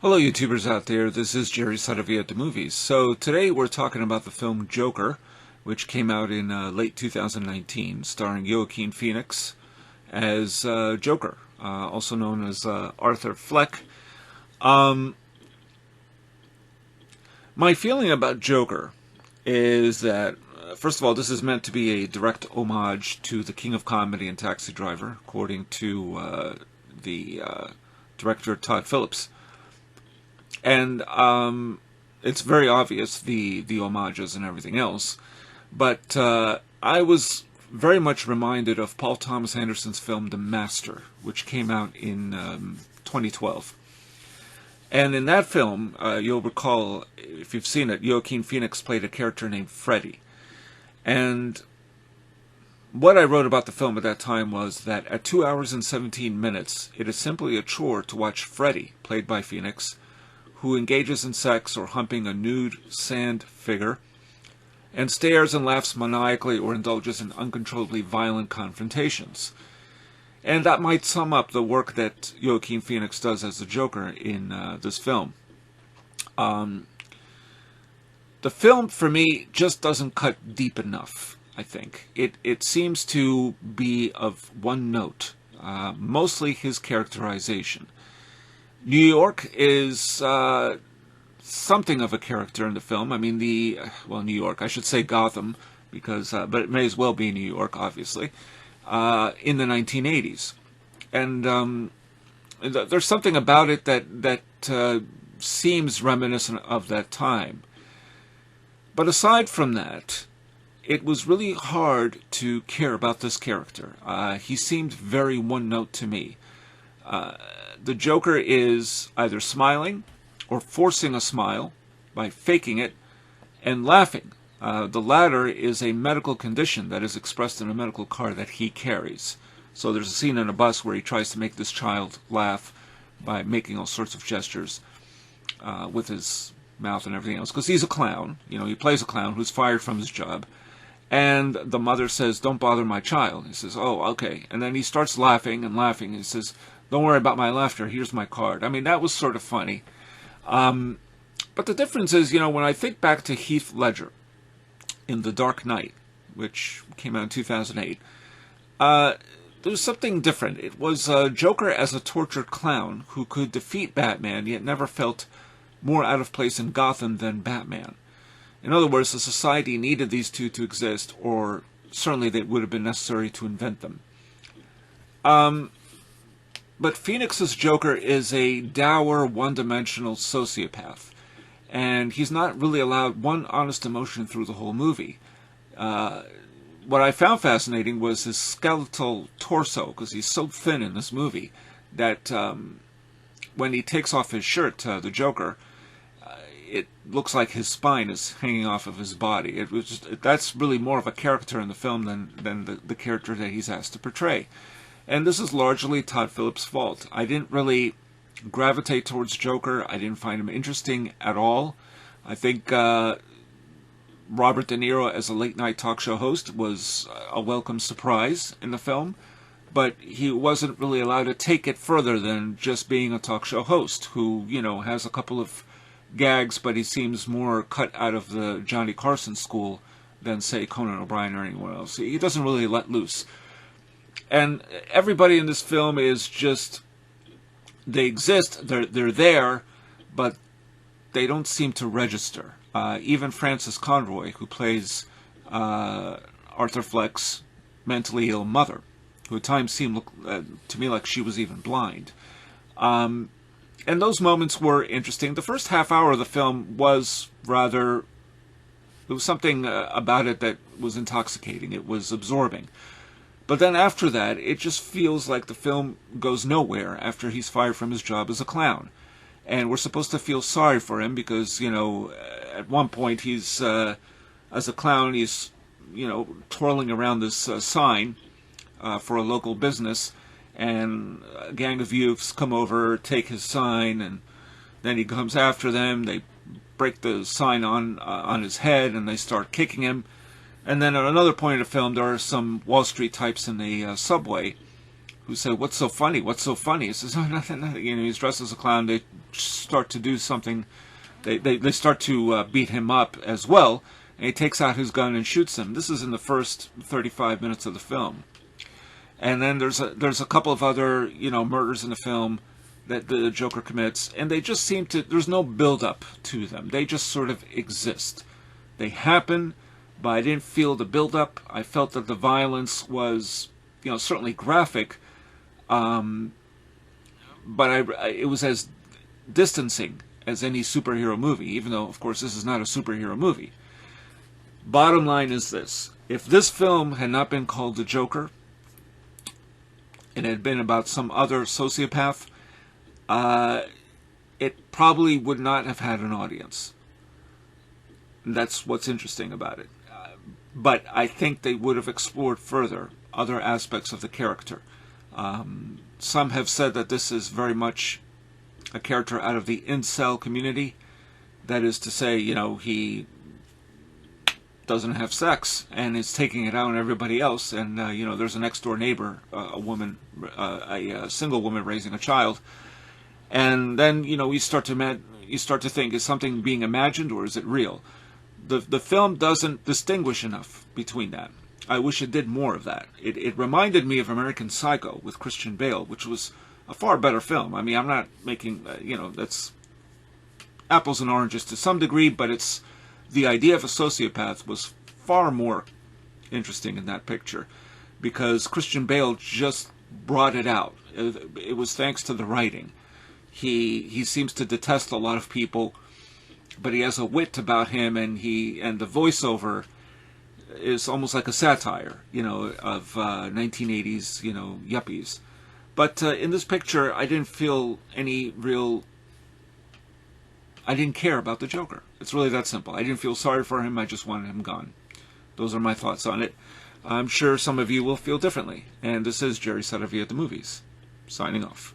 Hello YouTubers out there, this is Jerry Saravia at the movies. So today we're talking about the film Joker, which came out in late 2019, starring Joaquin Phoenix as Joker, also known as Arthur Fleck. My feeling about Joker is that, first of all, this is meant to be a direct homage to the King of Comedy and Taxi Driver, according to the director Todd Phillips. And it's very obvious, the homages and everything else. But I was very much reminded of Paul Thomas Anderson's film The Master, which came out in 2012. And in that film, you'll recall, if you've seen it, Joaquin Phoenix played a character named Freddy. And what I wrote about the film at that time was that at 2 hours and 17 minutes, it is simply a chore to watch Freddy, played by Phoenix, who engages in sex or humping a nude sand figure, and stares and laughs maniacally or indulges in uncontrollably violent confrontations. And that might sum up the work that Joaquin Phoenix does as the Joker in this film. The film, for me, just doesn't cut deep enough, I think. It seems to be of one note, mostly his characterization. New York is something of a character in the film. I mean, New York, I should say Gotham, because, but it may as well be New York, obviously, in the 1980s. And there's something about it that seems reminiscent of that time. But aside from that, it was really hard to care about this character. He seemed very one-note to me. The Joker is either smiling or forcing a smile by faking it and laughing. The latter is a medical condition that is expressed in a medical card that he carries. So there's a scene in a bus where he tries to make this child laugh by making all sorts of gestures with his mouth and everything else. Because he's a clown. You know, he plays a clown who's fired from his job. And the mother says, "Don't bother my child." He says, "Oh, okay." And then he starts laughing and laughing. He says, "Don't worry about my laughter, here's my card." I mean, that was sort of funny. But the difference is, you know, when I think back to Heath Ledger in The Dark Knight, which came out in 2008, there was something different. It was Joker as a tortured clown who could defeat Batman, yet never felt more out of place in Gotham than Batman. In other words, the society needed these two to exist, or certainly they would have been necessary to invent them. But Phoenix's Joker is a dour, one-dimensional sociopath. And he's not really allowed one honest emotion through the whole movie. What I found fascinating was his skeletal torso, because he's so thin in this movie, that when he takes off his shirt, the Joker, it looks like his spine is hanging off of his body. That's really more of a character in the film than the character that he's asked to portray. And this is largely Todd Phillips' fault. I didn't really gravitate towards Joker. I didn't find him interesting at all. I think Robert De Niro as a late-night talk show host was a welcome surprise in the film, but he wasn't really allowed to take it further than just being a talk show host who, you know, has a couple of gags, but he seems more cut out of the Johnny Carson school than, say, Conan O'Brien or anyone else. He doesn't really let loose. And everybody in this film is just, they exist, they're there, but they don't seem to register. Even Frances Conroy, who plays Arthur Fleck's mentally ill mother, who at times seemed to me like she was even blind. And those moments were interesting. The first half hour of the film was rather, there was something about it that was intoxicating. It was absorbing. But then after that, it just feels like the film goes nowhere after he's fired from his job as a clown. And we're supposed to feel sorry for him because, you know, at one point he's, as a clown, he's, you know, twirling around this sign for a local business. And a gang of youths come over, take his sign, and then he comes after them. They break the sign on his head, and they start kicking him. And then at another point of the film, there are some Wall Street types in the subway who say, "What's so funny? What's so funny?" He says, "Oh, nothing, nothing." You know, he's dressed as a clown. They start to do something. They start to beat him up as well, and he takes out his gun and shoots them. This is in the first 35 minutes of the film. And then there's a couple of other, murders in the film that the Joker commits, and they just seem to, there's no build-up to them. They just sort of exist. They happen, but I didn't feel the build-up. I felt that the violence was, certainly graphic, but it was as distancing as any superhero movie, even though, of course, this is not a superhero movie. Bottom line is this. If this film had not been called The Joker, and it had been about some other sociopath, it probably would not have had an audience. And that's what's interesting about it. But I think they would have explored further other aspects of the character. Some have said that this is very much a character out of the incel community. That is to say, he doesn't have sex and is taking it out on everybody else. And, there's a next-door neighbor, a woman, a single woman raising a child. And then, you start to think, is something being imagined or is it real? The film doesn't distinguish enough between that. I wish it did more of that. It reminded me of American Psycho with Christian Bale, which was a far better film. I mean, I'm not making, that's apples and oranges to some degree, but it's the idea of a sociopath was far more interesting in that picture because Christian Bale just brought it out. It was thanks to the writing. He seems to detest a lot of people, but he has a wit about him, and the voiceover is almost like a satire, of 1980s, yuppies. But in this picture, I didn't feel any real... I didn't care about the Joker. It's really that simple. I didn't feel sorry for him. I just wanted him gone. Those are my thoughts on it. I'm sure some of you will feel differently. And this is Jerry Saravia at the Movies, signing off.